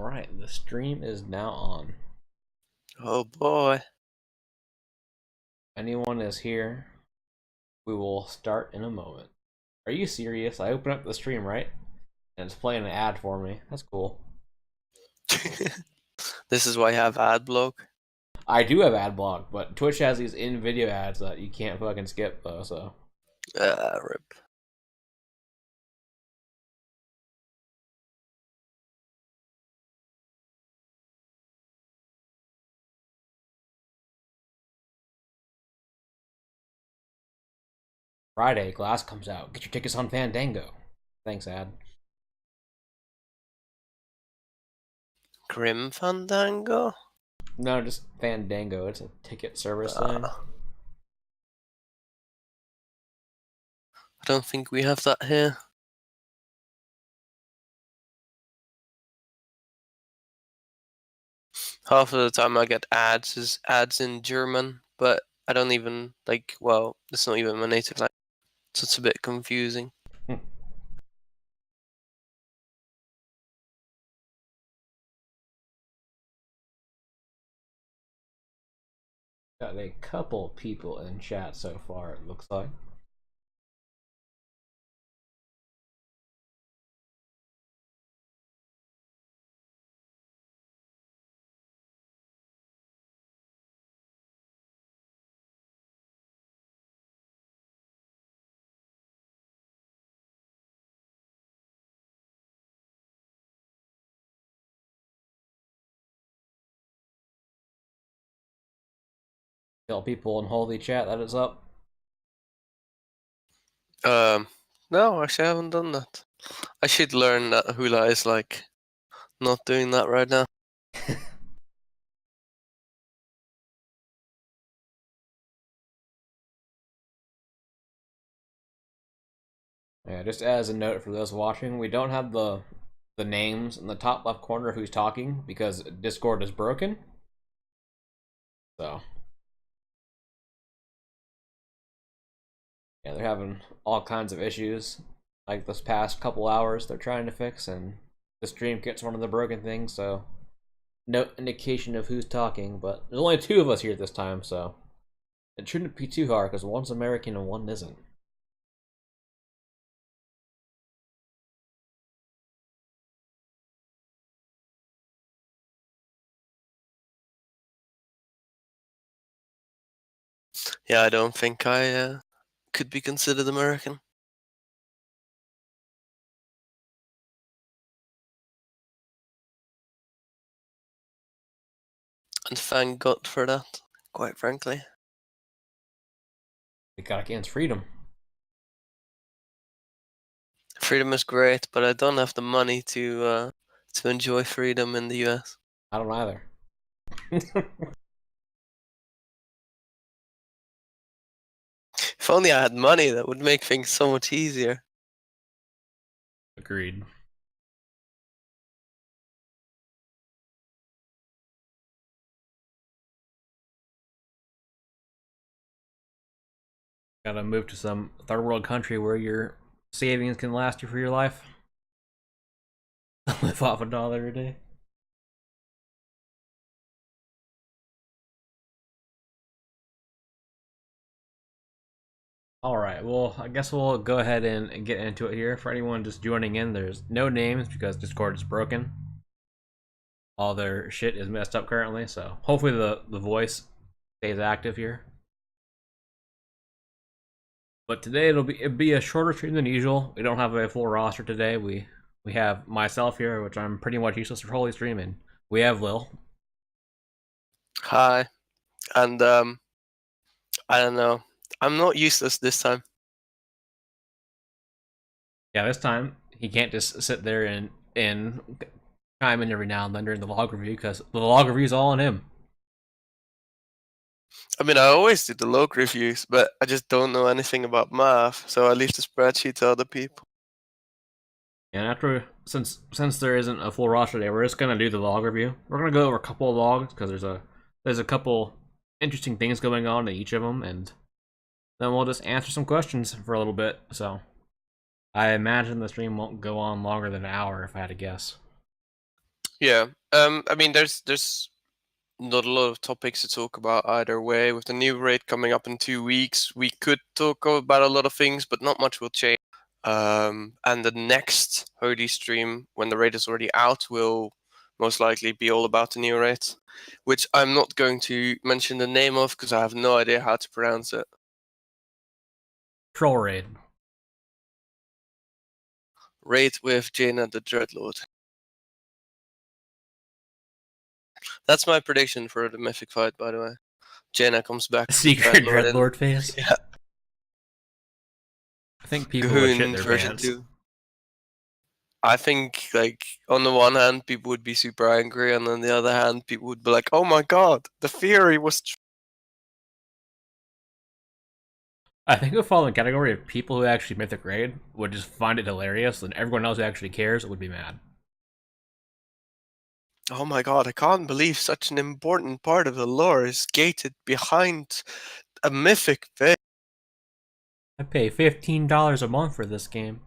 Alright, the stream is now on. Oh boy. Anyone is here, we will start in a moment. Are you serious? I open up the stream, right? And it's playing an ad for me. That's cool. This is why I have ad block. I do have ad block, but Twitch has these in-video ads that you can't fucking skip though, so. Rip. Friday, Glass comes out. Get your tickets on Fandango. Thanks, ad. Grim Fandango? No, just Fandango. It's a ticket service thing. I don't think we have that here. Half of the time I get ads in German, but I don't even well, it's not even my native language, so it's a bit confusing. Got a couple people in chat so far, it looks like. Tell people in holy chat that it's up. No, actually I haven't done that. I should learn that Hula is not doing that right now. Yeah, just as a note for those watching, we don't have the names in the top left corner of who's talking because Discord is broken. So yeah, they're having all kinds of issues. Like this past couple hours, they're trying to fix, and the stream gets one of the broken things. So no indication of who's talking, but there's only two of us here this time, so it shouldn't be too hard because one's American and one isn't. Yeah, I don't think I could be considered American. And thank God for that, quite frankly. We got against freedom. Freedom is great, but I don't have the money to enjoy freedom in the US. I don't either. If only I had money, that would make things so much easier. Agreed. Gotta move to some third world country where your savings can last you for your life. Live off $1 a day. Alright, well, I guess we'll go ahead and get into it here. For anyone just joining in, there's no names because Discord is broken. All their shit is messed up currently, so hopefully the voice stays active here. But today it'll be a shorter stream than usual. We don't have a full roster today. We have myself here, which I'm pretty much useless for Holy Stream, and we have Lil. Hi. And I don't know. I'm not useless this time. Yeah, this time he can't just sit there and chime in every now and then during the log review because the log review is all on him. I mean, I always do the log reviews, but I just don't know anything about math, so I leave the spreadsheet to other people. And after, since there isn't a full roster today, we're just gonna do the log review. We're gonna go over a couple of logs because there's a couple interesting things going on in each of them, and then we'll just answer some questions for a little bit. So I imagine the stream won't go on longer than an hour if I had to guess. Yeah. I mean, there's not a lot of topics to talk about either way. With the new raid coming up in 2 weeks, we could talk about a lot of things, but not much will change. And the next Holy stream, when the raid is already out, will most likely be all about the new raid, which I'm not going to mention the name of because I have no idea how to pronounce it. Troll raid. Raid with Jaina the Dreadlord. That's my prediction for the Mythic fight, by the way. Jaina comes back as Secret Dreadlord and Dreadlord phase. yeah, I think people would shit Goon their version pants. 2. I think, like, on the one hand, people would be super angry, and on the other hand, people would be like, "Oh my god, the theory was." I think it would fall in the category of people who actually Mythic Raid would just find it hilarious, and everyone else who actually cares would be mad. Oh my god, I can't believe such an important part of the lore is gated behind a mythic thing. I pay $15 a month for this game.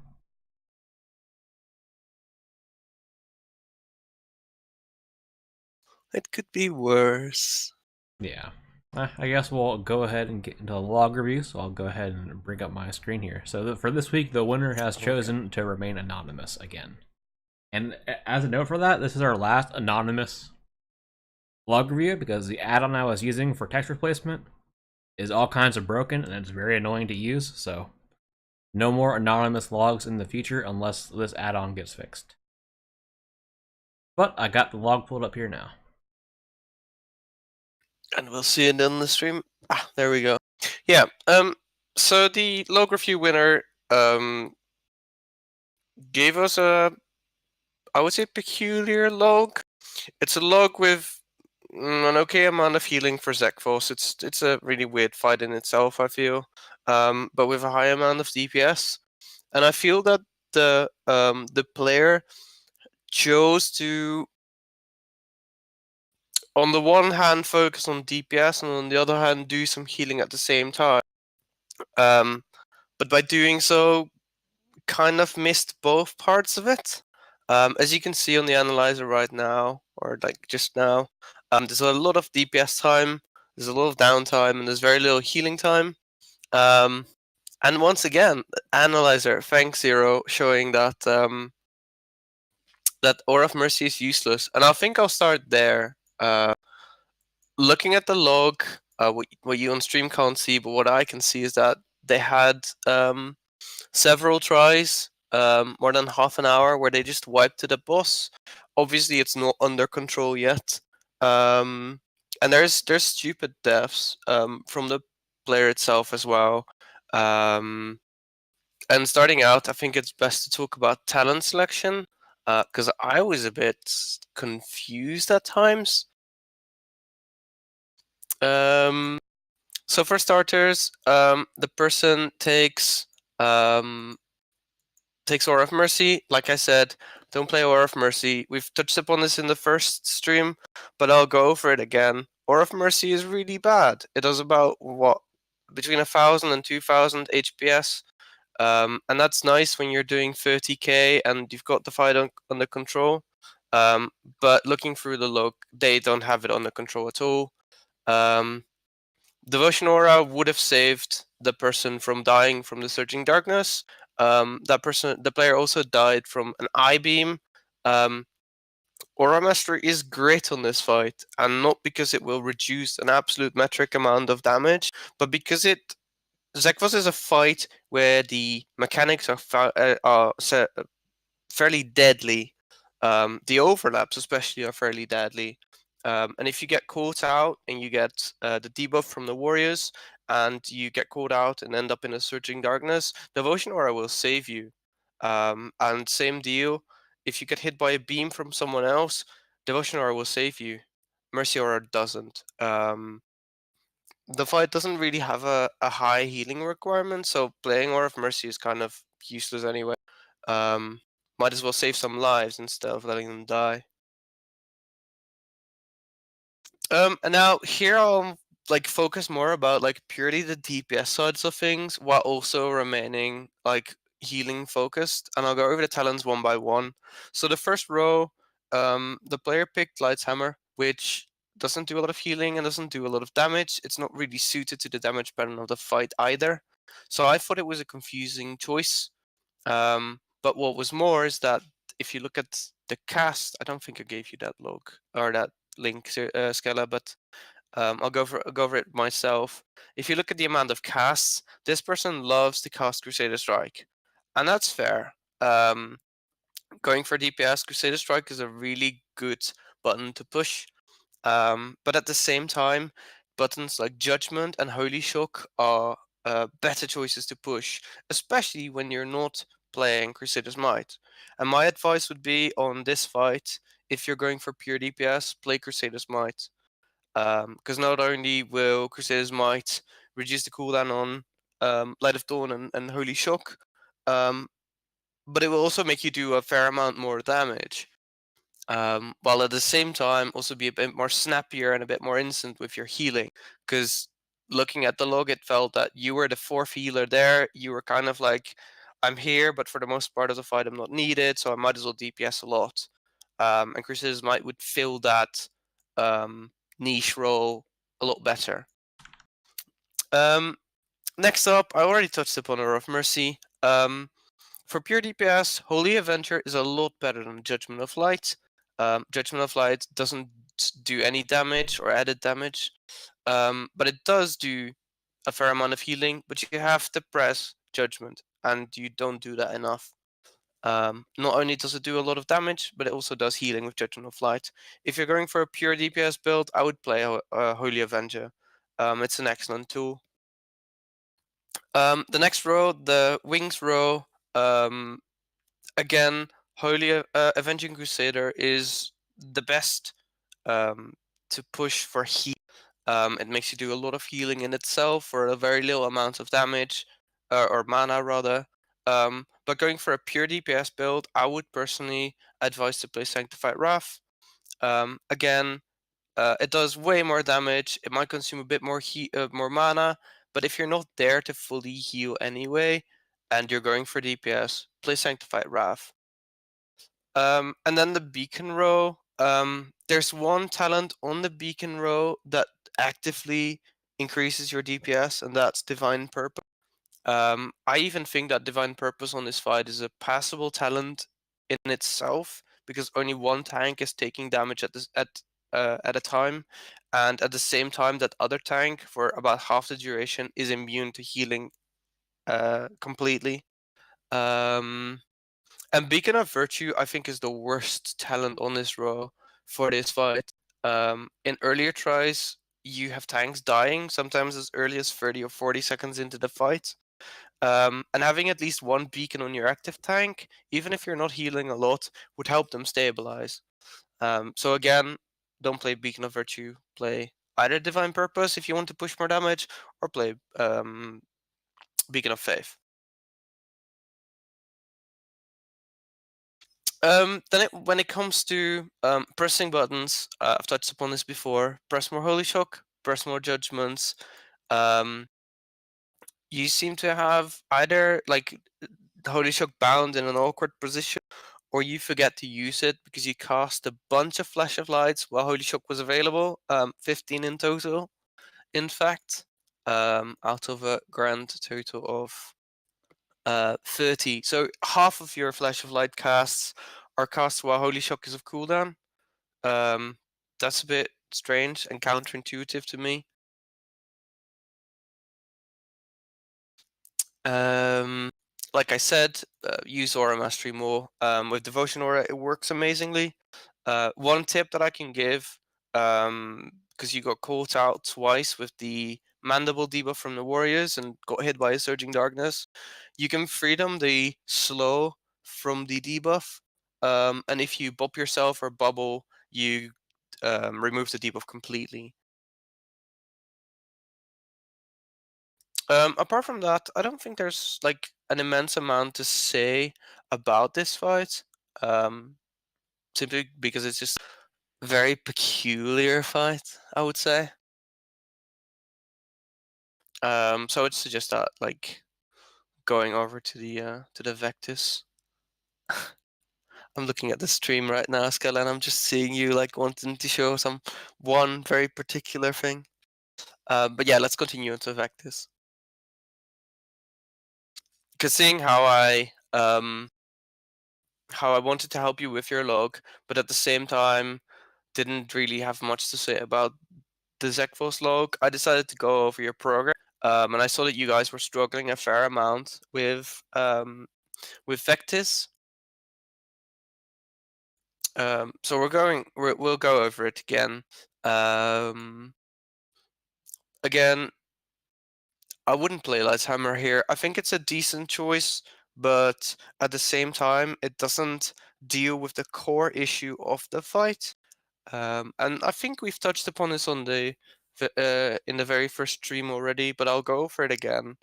It could be worse. Yeah. I guess we'll go ahead and get into the log review, so I'll go ahead and bring up my screen here. So for this week, the winner has Okay. chosen to remain anonymous again. And as a note for that, this is our last anonymous log review because the add-on I was using for text replacement is all kinds of broken and it's very annoying to use, so no more anonymous logs in the future unless this add-on gets fixed. But I got the log pulled up here now. And we'll see it on the stream. Ah, there we go. Yeah. So the log review winner gave us a, I would say, peculiar log. It's a log with an okay amount of healing for Zekphos. It's a really weird fight in itself, I feel. But with a high amount of DPS, and I feel that the player chose to, on the one hand, focus on DPS, and on the other hand, do some healing at the same time. But by doing so, kind of missed both parts of it. As you can see on the analyzer right now, or like just now, there's a lot of DPS time, there's a lot of downtime, and there's very little healing time. Um, and once again, analyzer thanks Zero showing that that Aura of Mercy is useless, and I think I'll start there. Looking at the log, what you on stream can't see, but what I can see is that they had several tries, more than half an hour, where they just wiped to the boss. Obviously, it's not under control yet, and there's stupid deaths from the player itself as well. And starting out, I think it's best to talk about talent selection because I was a bit confused at times. Um, so for starters, the person um, takes Aura of Mercy. Like I said, don't play Aura of Mercy. We've touched upon this in the first stream, but I'll go over it again. Aura of Mercy is really bad. It does about what, between 1,000 and 2,000 HPS. And that's nice when you're doing 30k and you've got the fight under control. But looking through the log, they don't have it under control at all. Devotion Aura would have saved the person from dying from the Surging Darkness. The player also died from an eye beam. Aura Master is great on this fight, and not because it will reduce an absolute metric amount of damage, but because Zekvos is a fight where the mechanics are fairly deadly. The overlaps, especially, are fairly deadly. And if you get caught out and you get the debuff from the warriors and you get caught out and end up in a surging darkness, Devotion Aura will save you. And same deal, if you get hit by a beam from someone else, Devotion Aura will save you. Mercy Aura doesn't. The fight doesn't really have a high healing requirement, so playing Aura of Mercy is kind of useless anyway. Um, might as well save some lives instead of letting them die. And now here I'll like focus more about like purely the DPS sides of things while also remaining like healing focused, and I'll go over the talents one by one. So the first row, the player picked Light's Hammer, which doesn't do a lot of healing and doesn't do a lot of damage. It's not really suited to the damage pattern of the fight either. So I thought it was a confusing choice. But what was more is that if you look at the cast, I don't think I gave you that log or that link, Skella, but I'll go over it myself. If you look at the amount of casts, this person loves to cast Crusader Strike, and that's fair. Going for DPS, Crusader Strike is a really good button to push. But at the same time, buttons like Judgment and Holy Shock are better choices to push, especially when you're not playing Crusader's Might. And my advice would be on this fight, if you're going for pure DPS, play Crusader's Might. Because not only will Crusader's Might reduce the cooldown on Light of Dawn and Holy Shock, um, but it will also make you do a fair amount more damage. While at the same time also be a bit more snappier and a bit more instant with your healing. Because looking at the log, it felt that you were the fourth healer there. You were kind of like, I'm here, but for the most part of the fight, I'm not needed, so I might as well DPS a lot. And Crusaders might would fill that niche role a lot better. Um, Next up, I already touched upon Aura of Mercy. For pure DPS, Holy Avenger is a lot better than Judgment of Light. Judgment of Light doesn't do any damage or added damage, but it does do a fair amount of healing, but you have to press Judgment, and you don't do that enough. Not only does it do a lot of damage, but it also does healing with Judgment of Light. If you're going for a pure DPS build, I would play Holy Avenger. It's an excellent tool. The next row, the Wings row, again, Holy Avenging Crusader is the best to push for heal. It makes you do a lot of healing in itself for a very little amount of damage, or mana rather. But going for a pure DPS build, I would personally advise to play Sanctified Wrath. Again, it does way more damage. It might consume a bit more mana, but if you're not there to fully heal anyway, and you're going for DPS, play Sanctified Wrath. And then the Beacon row. There's one talent on the Beacon row that actively increases your DPS, and that's Divine Purpose. I even think that Divine Purpose on this fight is a passable talent in itself, because only one tank is taking damage at a time, and at the same time that other tank for about half the duration is immune to healing completely. Um, and Beacon of Virtue, I think, is the worst talent on this row for this fight. In earlier tries, you have tanks dying, sometimes as early as 30 or 40 seconds into the fight. And having at least one beacon on your active tank, even if you're not healing a lot, would help them stabilize. So again, don't play Beacon of Virtue. Play either Divine Purpose if you want to push more damage, or play Beacon of Faith. When it comes to pressing buttons, I've touched upon this before. Press more Holy Shock, press more Judgments. Um, you seem to have either like the Holy Shock bound in an awkward position, or you forget to use it because you cast a bunch of Flash of Lights while Holy Shock was available. 15 in total, in fact, out of a grand total of 30. So half of your Flash of Light casts are cast while Holy Shock is of cooldown. That's a bit strange and counterintuitive to me. Like I said, use Aura Mastery more. With Devotion Aura, it works amazingly. One tip that I can give, because you got caught out twice with the Mandible debuff from the Warriors and got hit by a Surging Darkness, you can freedom the slow from the debuff, and if you bop yourself or bubble, you remove the debuff completely. Apart from that, I don't think there's like an immense amount to say about this fight. Um, Simply because it's just a very peculiar fight, I would say. So I would suggest that like going over to the Vectis. I'm looking at the stream right now, Skella, and I'm just seeing you like wanting to show some one very particular thing. But yeah, let's continue into Vectis. Because seeing how I wanted to help you with your log, but at the same time didn't really have much to say about the Zekvos log, I decided to go over your progress. And I saw that you guys were struggling a fair amount with Vectis. So we'll go over it again. Um, Again, I wouldn't play Lighthammer here. I think it's a decent choice, but at the same time, it doesn't deal with the core issue of the fight. And I think we've touched upon this on in the very first stream already, but I'll go over it again.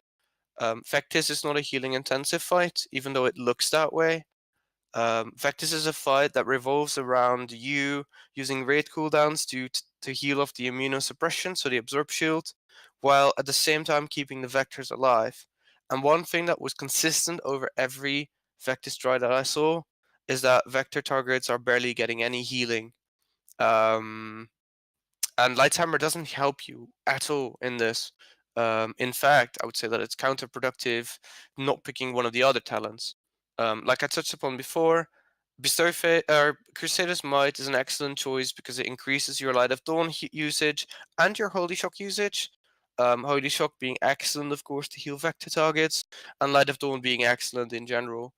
Vectis is not a healing intensive fight, even though it looks that way. Vectis is a fight that revolves around you using raid cooldowns to heal off the immunosuppression, so the absorb shield, while at the same time keeping the vectors alive. And one thing that was consistent over every Vectis try that I saw is that vector targets are barely getting any healing. Um, and Lighthammer doesn't help you at all in this. In fact, I would say that it's counterproductive not picking one of the other talents. Like I touched upon before, Crusader's Might is an excellent choice because it increases your Light of Dawn usage and your Holy Shock usage. Holy Shock being excellent, of course, to heal vector targets, and Light of Dawn being excellent in general.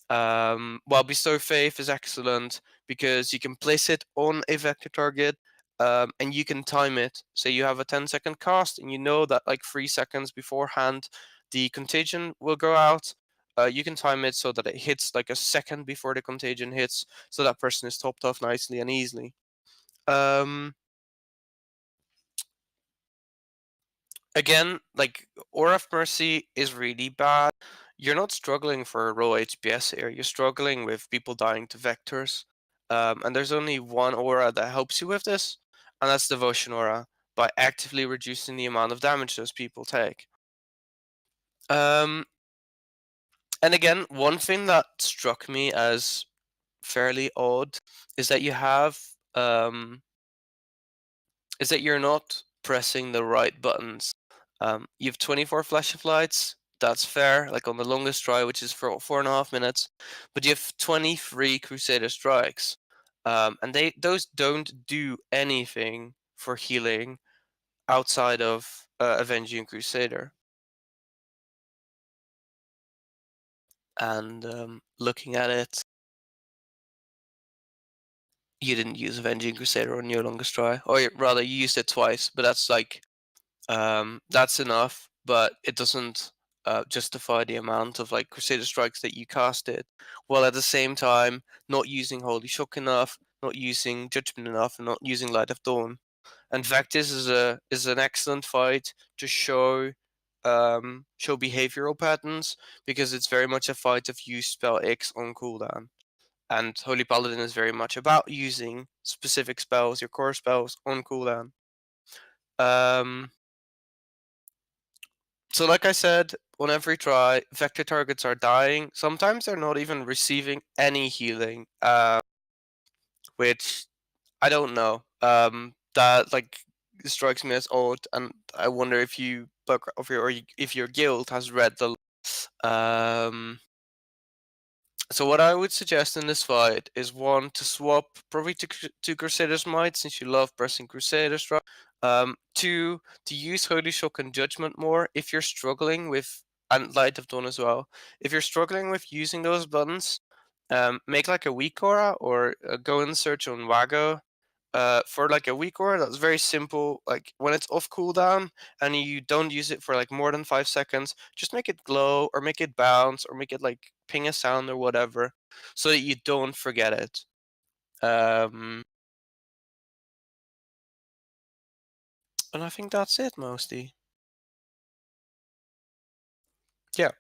While Bestow Faith is excellent because you can place it on a vector target and you can time it. Say you have a 10-second cast and you know that like 3 seconds beforehand the contagion will go out. You can time it so that it hits like a second before the contagion hits, so that person is topped off nicely and easily. Again, like Aura of Mercy is really bad. You're not struggling for a raw HPS here. You're struggling with people dying to vectors. And there's only one aura that helps you with this, and that's Devotion Aura, by actively reducing the amount of damage those people take. Um, and again, one thing that struck me as fairly odd is that is that you're not pressing the right buttons. You have 24 flash of lights. That's fair, like on the longest try, which is for 4.5 minutes. But you have 23 Crusader strikes, and those don't do anything for healing outside of Avenging Crusader. And looking at it, you didn't use Avenging Crusader on your longest try, or rather, you used it twice. But that's like that's enough, but it doesn't justify the amount of like Crusader strikes that you casted, while at the same time not using Holy Shock enough, not using Judgment enough, and not using Light of Dawn. And Vectis is an excellent fight to show behavioral patterns because it's very much a fight of use spell X on cooldown. And Holy Paladin is very much about using specific spells, your core spells, on cooldown. Um, So like I said, on every try, vector targets are dying. Sometimes they're not even receiving any healing, which I don't know. That like strikes me as odd, and I wonder if you if your guild has read the. Um, so what I would suggest in this fight is one to swap probably to Crusader's Might since you love pressing Crusader strike. Two, to use Holy Shock and Judgment more if you're struggling with, and Light of Dawn as well. If you're struggling with using those buttons, make like a weak aura or go and search on Wago. For like a weak aura, that's very simple. Like when it's off cooldown and you don't use it for like more than 5 seconds, just make it glow or make it bounce or make it like ping a sound or whatever, so that you don't forget it. Um, and I think that's it mostly. Yeah.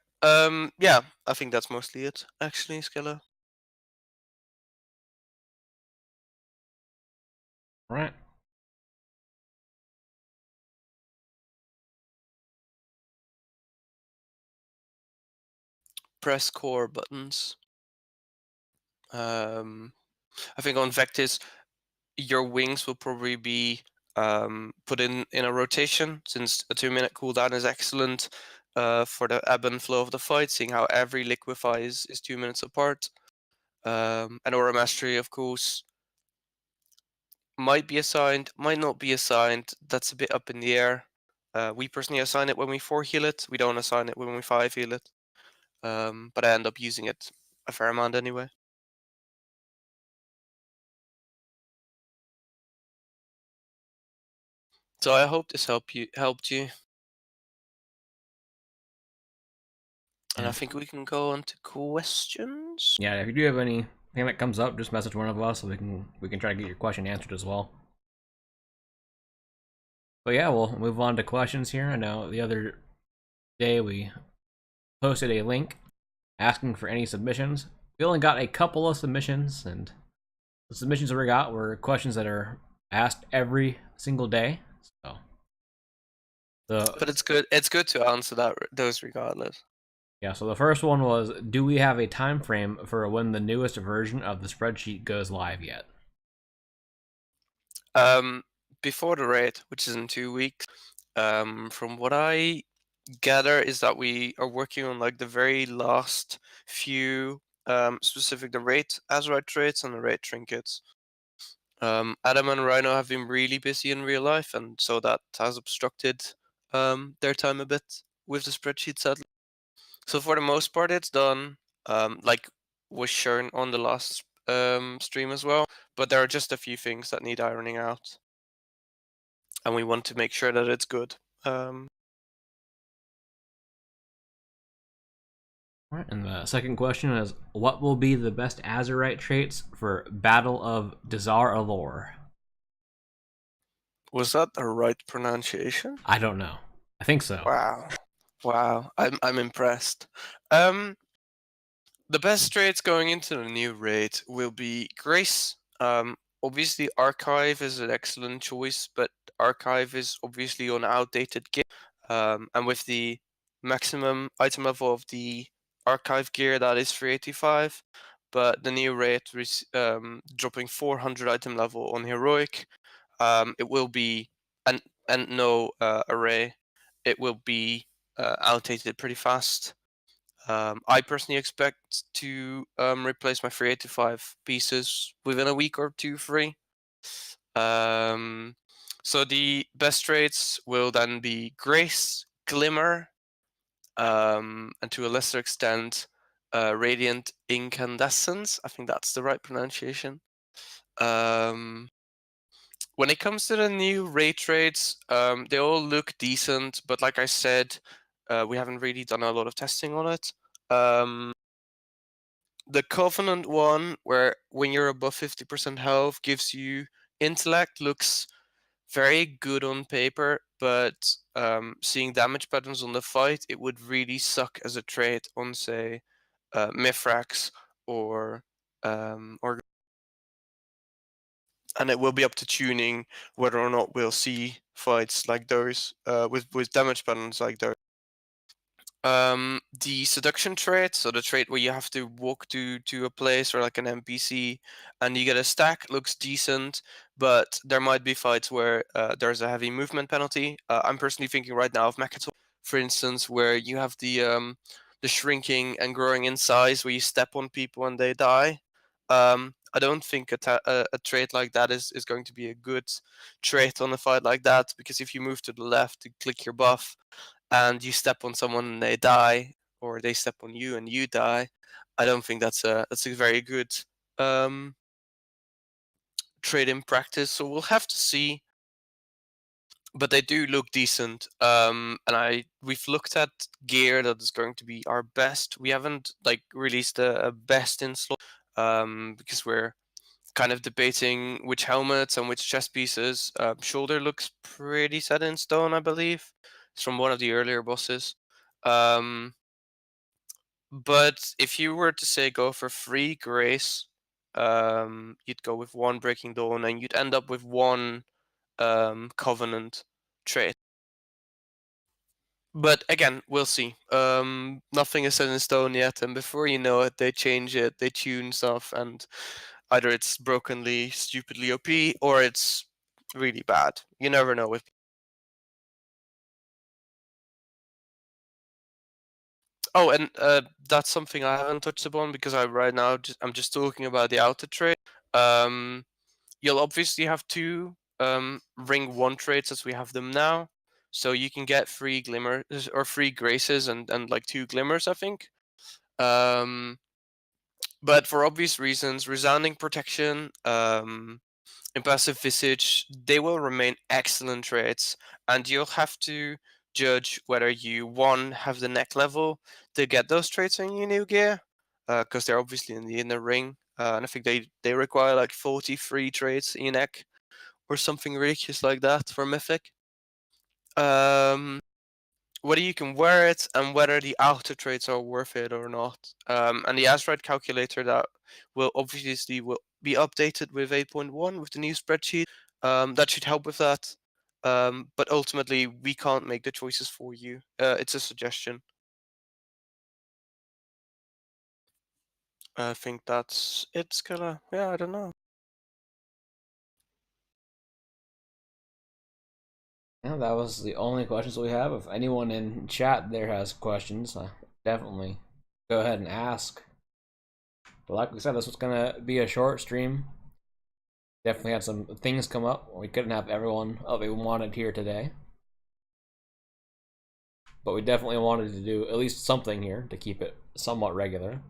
Yeah, I think that's mostly it, actually, Skella. Right. Press core buttons. I think on Vectis, your wings will probably be put in a rotation, since a 2-minute cooldown is excellent for the ebb and flow of the fight, seeing how every liquefy is 2 minutes apart. And Aura Mastery, of course, might be assigned, might not be assigned. That's a bit up in the air. We personally assign it when we 4 heal it. We don't assign it when we 5 heal it. But I end up using it a fair amount anyway. So I hope this helped you. And I Yeah. think we can go on to questions. Yeah, if you do have anything that comes up, just message one of us so we can try to get your question answered as well. But yeah, we'll move on to questions here. I know the other day we posted a link asking for any submissions. We only got a couple of submissions, and the submissions that we got were questions that are asked every single day. So But the it's good to answer those regardless. yeah, so the first one was, do we have a time frame for when the newest version of the spreadsheet goes live yet? Before the raid, which is in 2 weeks, from what I gather is that we are working on like the very last few specific the raid Azurite traits and the raid trinkets. Adam and Rhino have been really busy in real life, and so that has obstructed their time a bit with the spreadsheet, sadly. So for the most part, it's done. Like was shown on the last stream as well, but there are just a few things that need ironing out, and we want to make sure that it's good. All right, and the second question is, what will be the best Azurite traits for Battle of Dazar Allure? Was that the right pronunciation? I don't know. I think so. Wow, wow, I'm impressed. Um, the best traits going into the new raid will be Grace. Obviously Archive is an excellent choice, but Archive is obviously on outdated gear. And with the maximum item level of the Archive gear, that is 385. But the new raid dropping 400 item level on Heroic, it will be and no array. It will be outdated pretty fast. I personally expect to replace my 385 pieces within a week or two, 3. So the best traits will then be Grace, Glimmer, and to a lesser extent, Radiant Incandescence. I think that's the right pronunciation. Um, when it comes to the new raid traits, they all look decent, but like I said, we haven't really done a lot of testing on it. The Covenant one, where when you're above 50% health, gives you intellect, looks very good on paper, but seeing damage patterns on the fight, it would really suck as a trait on, say, Mithrax or and it will be up to tuning whether or not we'll see fights like those with damage patterns like those. The seduction trait, so the trait where you have to walk to a place or like an NPC and you get a stack, looks decent, but there might be fights where there's a heavy movement penalty. I'm personally thinking right now of Mechatol, for instance, where you have the shrinking and growing in size where you step on people and they die. I don't think a trait like that is going to be a good trait on a fight like that, because if you move to the left to click your buff, and you step on someone and they die, or they step on you and you die, I don't think that's a very good um, trade in practice. So we'll have to see. But they do look decent, and we've looked at gear that is going to be our best. We haven't like released a best in slot because we're kind of debating which helmets and which chest pieces. Shoulder looks pretty set in stone, I believe. It's from one of the earlier bosses. Um, but if you were to say go for free grace, you'd go with one Breaking Dawn, and you'd end up with one Covenant trait. But again, we'll see. Nothing is set in stone yet, and before you know it, they change it, they tune stuff, and either it's brokenly, stupidly OP, or it's really bad. You never know with. Oh, and that's something I haven't touched upon because I'm just talking about the outer trade. Um, you'll obviously have two ring one trades as we have them now, so you can get free glimmers or free graces and like two glimmers, I think. Um, but for obvious reasons, resounding protection, impassive visage, they will remain excellent traits, and you'll have to judge whether you one have the neck level to get those traits in your new gear, because they're obviously in the inner ring, and I think they require like 43 traits in your neck or something ridiculous like that for mythic. Um, whether you can wear it and whether the outer traits are worth it or not. And the Azrite calculator that will be updated with 8.1 with the new spreadsheet. That should help with that. But ultimately, we can't make the choices for you. It's a suggestion. I think that's it, Skilla. Yeah, I don't know. Yeah, that was the only questions we have. If anyone in chat there has questions, definitely go ahead and ask. But like we said, this was gonna be a short stream. Definitely had some things come up. We couldn't have everyone that we wanted here today. But we definitely wanted to do at least something here to keep it somewhat regular.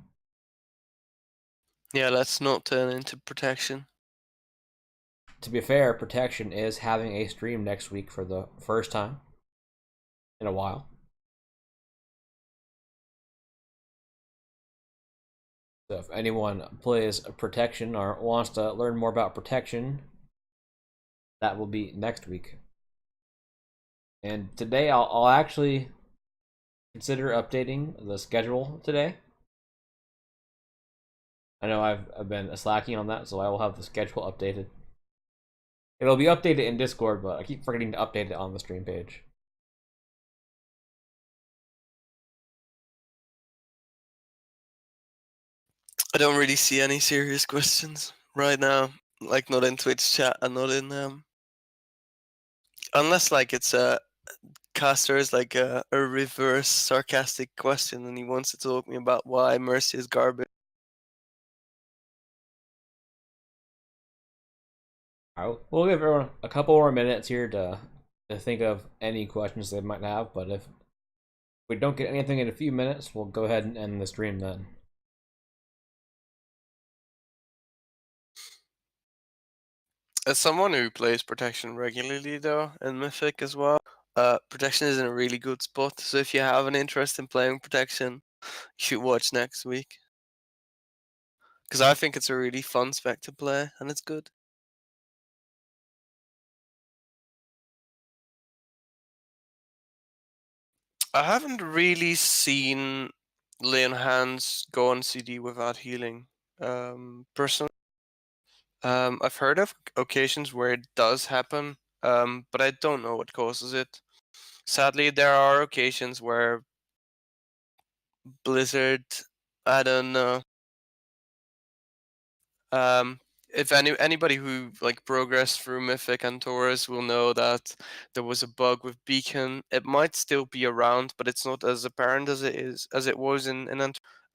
Yeah, let's not turn into protection. To be fair, Protection is having a stream next week for the first time in a while. So if anyone plays Protection or wants to learn more about Protection, that will be next week. And today I'll actually consider updating the schedule today. I know I've been slacking on that, so I will have the schedule updated. It'll be updated in Discord, but I keep forgetting to update it on the stream page. I don't really see any serious questions right now. Like not in Twitch chat and not in unless like it's a caster is like a reverse sarcastic question and he wants to talk me about why Mercy is garbage. Alright, we'll give everyone a couple more minutes here to think of any questions they might have, but if we don't get anything in a few minutes, we'll go ahead and end the stream then. As someone who plays protection regularly though in Mythic as well, protection is in a really good spot. So if you have an interest in playing protection, you should watch next week. Because I think it's a really fun spec to play and it's good. I haven't really seen lay on hands go on CD without healing. Personally, I've heard of occasions where it does happen, but I don't know what causes it. Sadly, there are occasions where Blizzard, I don't know. Um, if anybody who like progressed through Mythic and Taurus will know that there was a bug with Beacon. It might still be around, but it's not as apparent as it was in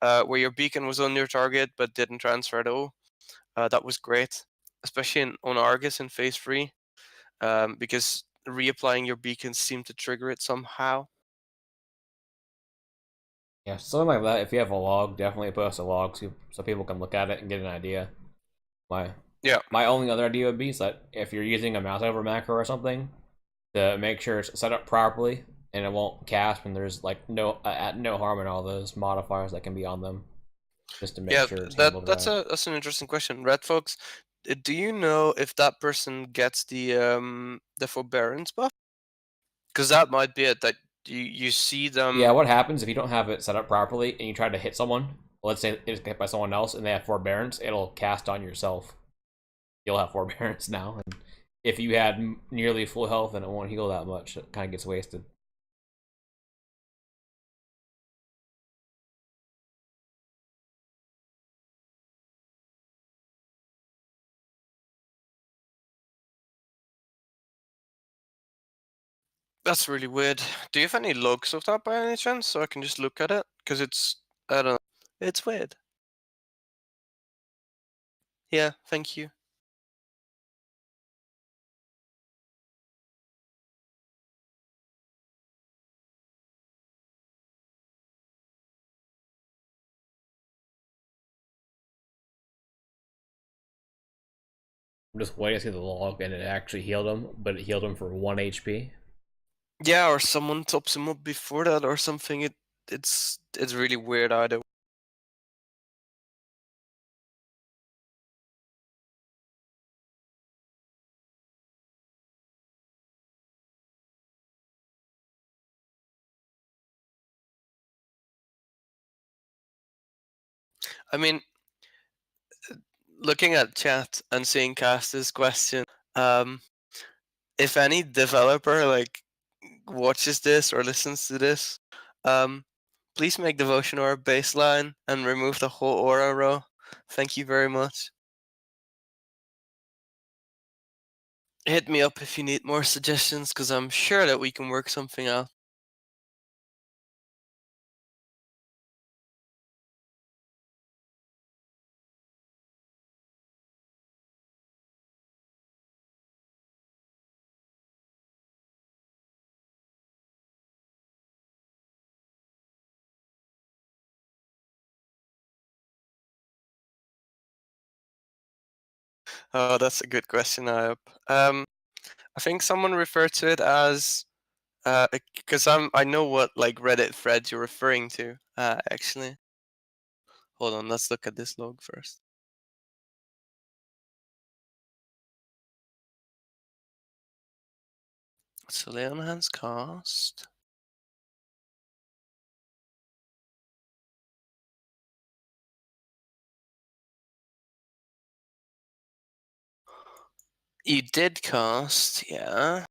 where your Beacon was on your target but didn't transfer at all. That was great, especially on Argus in Phase 3, because reapplying your Beacon seemed to trigger it somehow. Yeah, something like that. If you have a log, definitely post a log so people can look at it and get an idea. My Yeah, my only other idea would be is that if you're using a mouse over macro or something, to make sure it's set up properly and it won't cast when there's like no harm in all those modifiers that can be on them, just to make yeah, sure it's that handled that's right. a that's an interesting question. Red Fox, do you know if that person gets the forbearance buff? Because that might be it. That you see Yeah, them. what happens if you don't have it set up properly and you try to hit someone? Let's say it's hit by someone else and they have forbearance, it'll cast on yourself. You'll have forbearance now, and if you had nearly full health and it won't heal that much, it kind of gets wasted. That's really weird. Do you have any logs of that by any chance, so I can just look at it? Because I don't know, it's weird. Yeah, thank you. I'm just waiting to see the log, and it actually healed him, but it healed him for 1 HP. Yeah, or someone tops him up before that or something. It's really weird either. I mean, looking at chat and seeing Casta's question, um, if any developer like watches this or listens to this, um, please make devotion aura baseline and remove the whole aura row. Thank you very much. Hit me up if you need more suggestions, because I'm sure that we can work something out. Oh, that's a good question, Ayub. I think someone referred to it as because I know what like Reddit thread you're referring to. Actually, hold on, let's look at this log first. So Leon Hans cast. You did cast, yeah.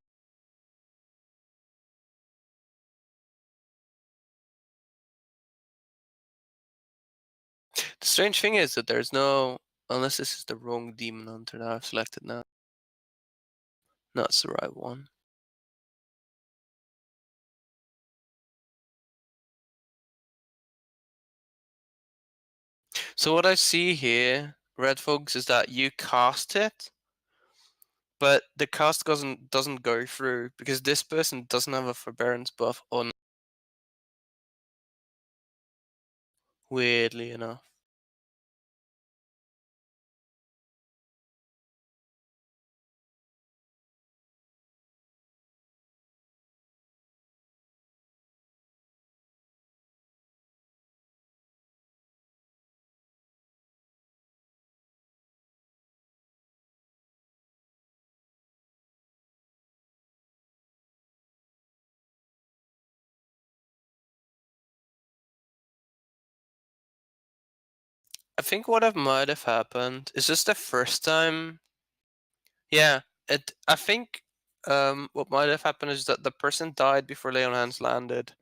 The strange thing is that there's no, unless this is the wrong demon hunter that I've selected now. No, it's the right one. So what I see here, Red Folks, is that you cast it, but the cast doesn't go through because this person doesn't have a forbearance buff on. Weirdly enough. I think what might have happened is just the first time. Yeah, it. I think what might have happened is that the person died before Leon Hans landed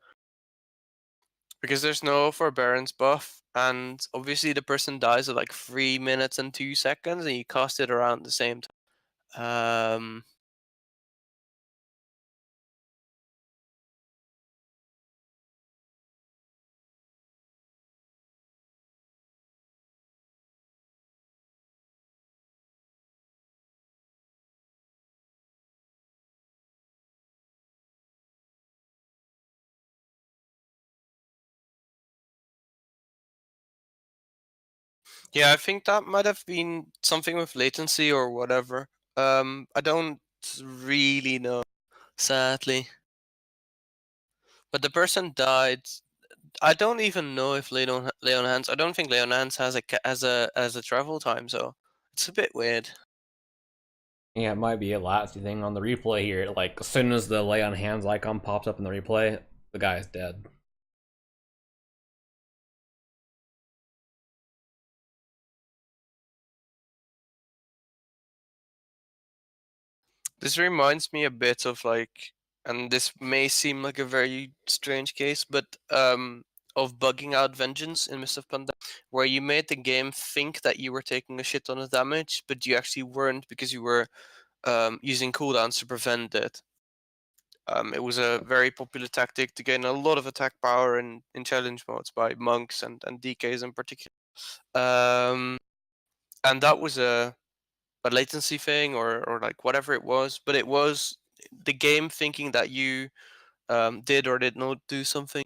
because there's no forbearance buff, and obviously the person dies at like 3 minutes and 2 seconds, and you cast it around the same time. Yeah, I think that might have been something with latency or whatever. I don't really know, sadly. But the person died. I don't even know if Leon Hans. I don't think Leon Hans has a travel time, so it's a bit weird. Yeah, it might be a lasting thing on the replay here. Like, as soon as the lay on hands icon pops up in the replay, the guy is dead. This reminds me a bit of like, and this may seem like a very strange case, but of bugging out Vengeance in Mist of Pandaria, where you made the game think that you were taking a shit ton of damage, but you actually weren't because you were using cooldowns to prevent it. It was a very popular tactic to gain a lot of attack power in challenge modes by monks and DKs in particular. And that was a latency thing or like whatever it was, but it was the game thinking that you did or did not do something.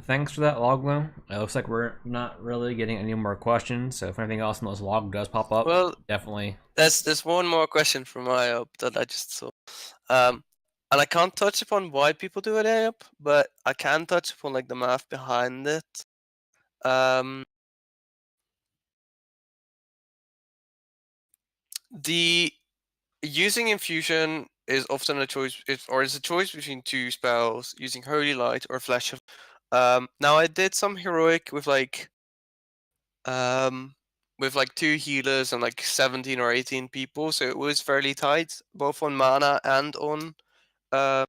Thanks for that, Loglo. It looks like we're not really getting any more questions, so if anything else in those log does pop up, Well, definitely. there's one more question from IOP that I just saw. Um, and I can't touch upon why people do it, IOP, but I can touch upon like the math behind it. Um, the using infusion is often a choice, or is a choice between two spells: using Holy Light or Flash of. Now I did some heroic um, with like two healers and like 17 or 18 people, so it was fairly tight, both on mana uh,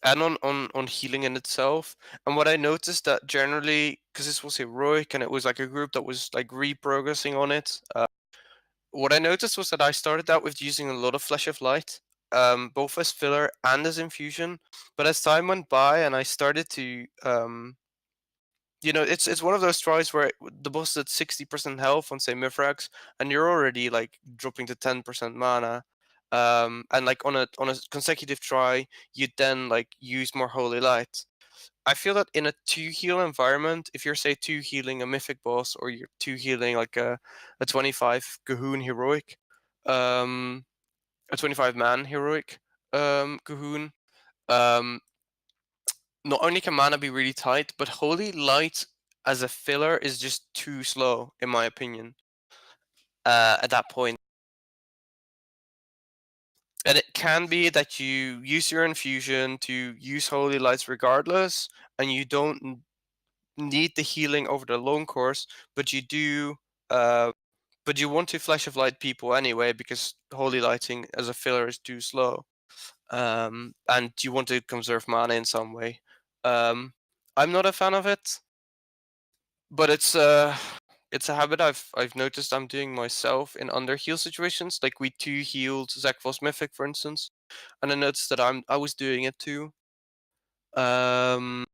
and on healing in itself. And what I noticed that generally, because this was heroic and it was like a group that was like reprogressing on it, what I noticed was that I started out with using a lot of Flash of Light, both as filler and as infusion. But as time went by and I started to it's one of those tries where the boss is at 60% health on say Mithrax, and you're already like dropping to 10% mana. And like on a consecutive try, you then like use more Holy Light. I feel that in a two heal environment, if you're say two healing a mythic boss or you're two healing like a 25 Cahoon heroic, um, a 25 man heroic Cahoon, um, not only can mana be really tight, but Holy Light as a filler is just too slow, in my opinion. At that point, and it can be that you use your infusion to use Holy Lights regardless, and you don't need the healing over the long course, but you do. But you want to Flash of Light people anyway because Holy Lighting as a filler is too slow. And you want to conserve mana in some way. I'm not a fan of it, but it's a habit I've noticed I'm doing myself in under heal situations. Like we two healed Zakvos Mythic, for instance, and I noticed that I was doing it too. Um,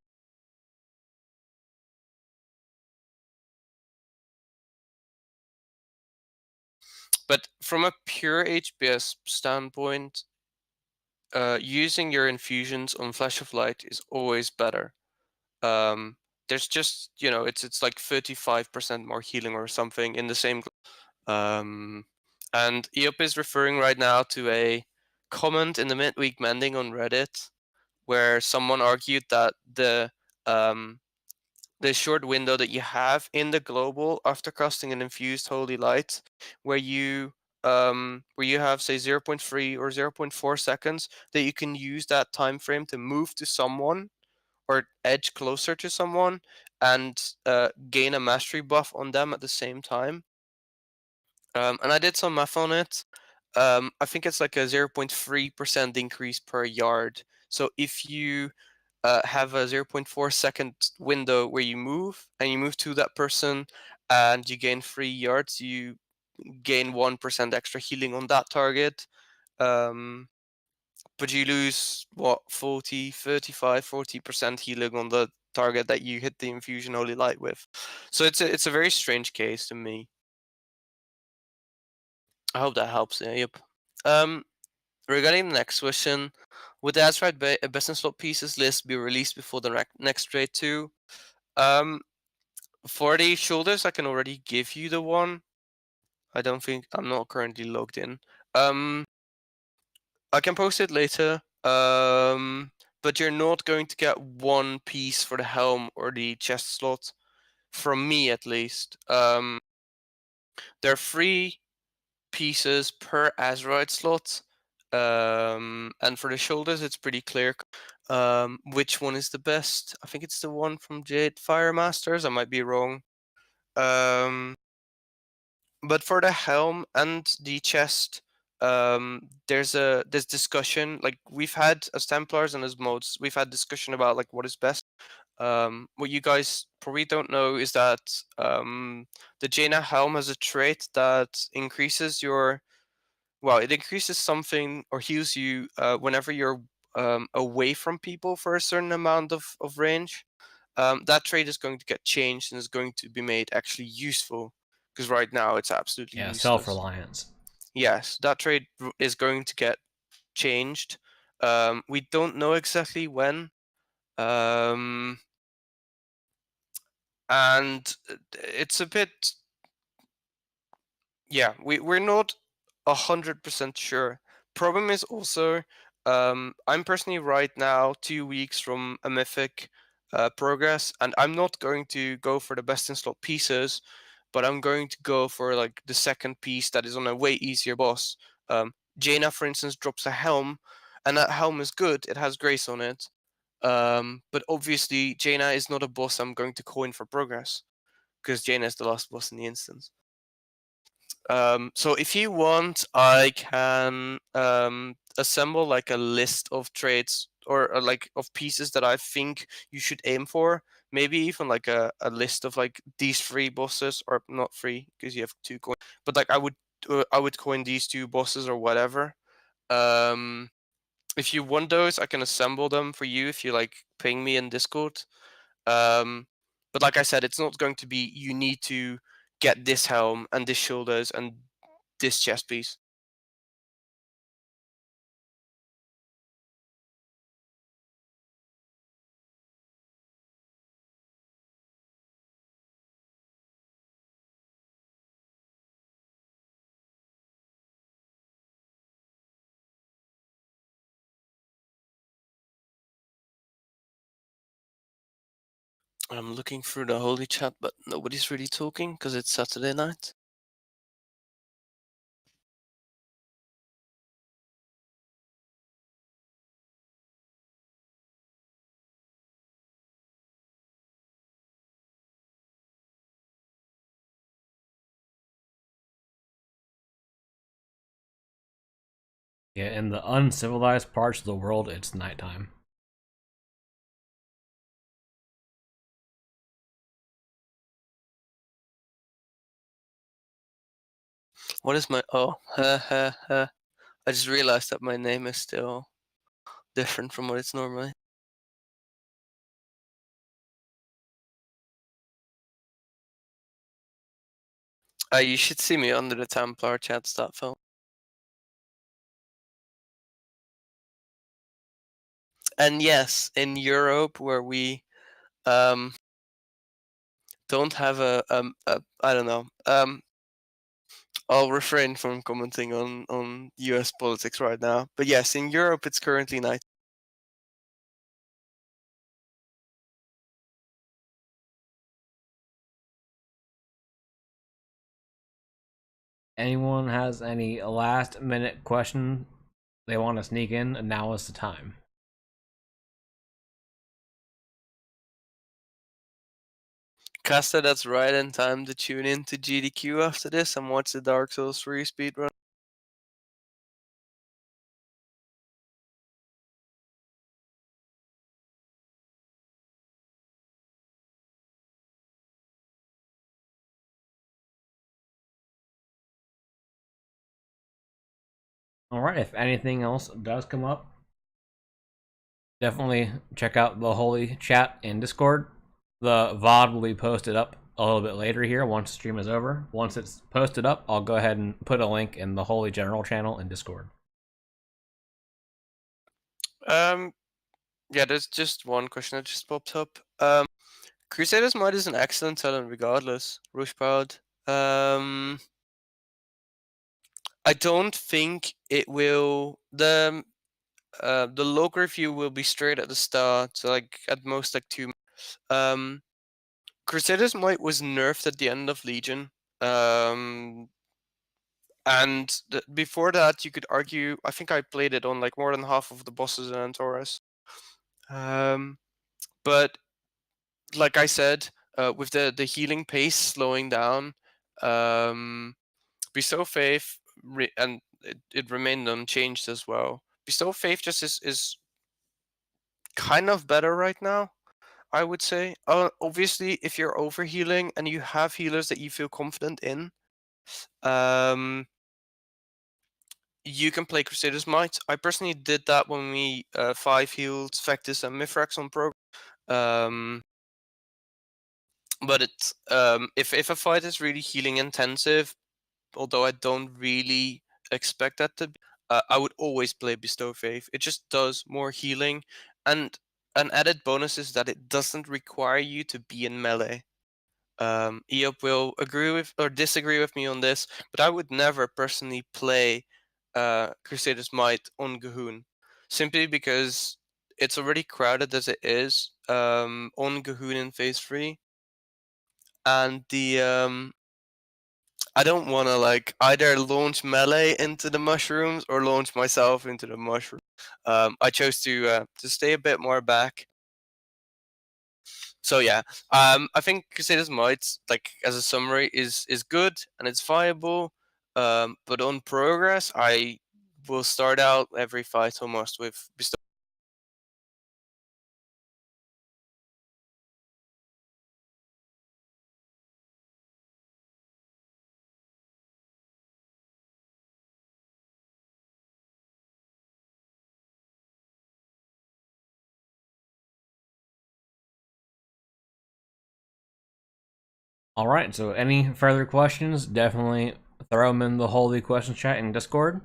but from a pure HPS standpoint, using your infusions on Flash of Light is always better. There's just it's like 35% more healing or something in the same. And Eop is referring right now to a comment in the midweek mending on Reddit where someone argued that um, the short window that you have in the global after casting an infused holy light, where you have say 0.3 or 0.4 seconds that you can use that time frame to move to someone or edge closer to someone and gain a mastery buff on them at the same time. And I did some math on it. I think it's like a 0.3% increase per yard. So if you have a 0.4 second window where you move and you move to that person and you gain 3 yards, you gain 1% extra healing on that target. Um, but you lose what 40, 35, 40% healing on the target that you hit the infusion holy light with. So it's a very strange case to me. I hope that helps. Yeah, yep. Um, Regarding the next question, would the Azrite best in slot pieces list be released before the next raid 2? Um, for the shoulders, I can already give you the one. I don't think I'm not currently logged in. Um, I can post it later. But you're not going to get one piece for the helm or the chest slot, from me at least. There are 3 pieces per Azerite slot. And for the shoulders, it's pretty clear which one is the best. I think it's the one from Jade Fire Masters. I might be wrong. Um, but for the helm and the chest, there's discussion. Like we've had as Templars and as modes, we've had discussion about like what is best. What you guys probably don't know is that the Jaina helm has a trait that increases your, well, it increases something or heals you whenever you're away from people for a certain amount of range. That trait is going to get changed and is going to be made actually useful, because right now it's absolutely Yeah, useless. self-reliance. Yes, that trait is going to get changed. We don't know exactly when. Um, and it's a bit, yeah, we're not 100% sure. Problem is also, I'm personally right now 2 weeks from a Mythic Progress, and I'm not going to go for the best in slot pieces, but I'm going to go for like the second piece that is on a way easier boss. Jaina, for instance, drops a helm, and that helm is good. It has grace on it. But obviously, Jaina is not a boss I'm going to coin for progress, because Jaina is the last boss in the instance. So if you want, I can assemble like a list of traits or like of pieces that I think you should aim for. Maybe even like a list of like these three bosses, or not three because you have two coins, but like I would coin these two bosses or whatever. Um, if you want those, I can assemble them for you if you like ping me in Discord. Um, but like I said, it's not going to be you need to get this helm and this shoulders and this chest piece. I'm looking through the holy chat, but nobody's really talking because it's Saturday night. Yeah, in the uncivilized parts of the world, it's nighttime. What is my oh? I just realized that my name is still different from what it's normally. You should see me under the Templar chat stat film. And yes, in Europe where we um don't have a I don't know. I'll refrain from commenting on US politics right now. But yes, in Europe it's currently night. Anyone has any last minute question they want to sneak in, and now is the time. Casta, that's right in time to tune in to GDQ after this and watch the Dark Souls 3 speedrun. All right, if anything else does come up, definitely check out the Holy Chat in Discord. The VOD will be posted up a little bit later here once the stream is over. Once it's posted up, I'll go ahead and put a link in the Holy General channel in Discord. Um, yeah, there's just one question that just popped up. Crusader's Might is an excellent talent regardless. Rushproud. I don't think it will. The log review will be straight at the start, so like at most like 2. Um, Crusader's Might was nerfed at the end of Legion. And before that, you could argue. I think I played it on like more than half of the bosses in Antaurus. Um, but like I said, with the healing pace slowing down, Bestow Faith and it remained unchanged as well. Bestow Faith just is kind of better right now. I would say. Obviously, if you're overhealing and you have healers that you feel confident in, um, you can play Crusader's Might. I personally did that when we 5 healed Vectis and Mithrax on Pro. Um, but if a fight is really healing intensive, although I don't really expect that to be, I would always play Bestow Faith. It just does more healing, and an added bonus is that it doesn't require you to be in melee. Eop will agree with or disagree with me on this, but I would never personally play Crusader's Might on Gahoon, simply because it's already crowded as it is on Gahoon in Phase 3, and I don't want to like either launch melee into the mushrooms or launch myself into the mushroom. I chose to stay a bit more back. So yeah, I think Crusaders Might, like as a summary, is good and it's viable. But on progress, I will start out every fight almost with bestow. All right. So, any further questions? Definitely throw them in the holy questions chat in Discord.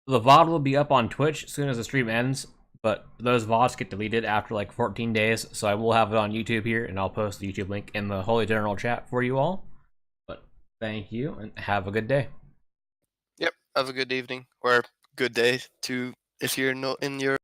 The VOD will be up on Twitch as soon as the stream ends, but those VODs get deleted after like 14 days. So I will have it on YouTube here, and I'll post the YouTube link in the holy general chat for you all. But thank you, and have a good day. Yep. Have a good evening or good day to if you're not in your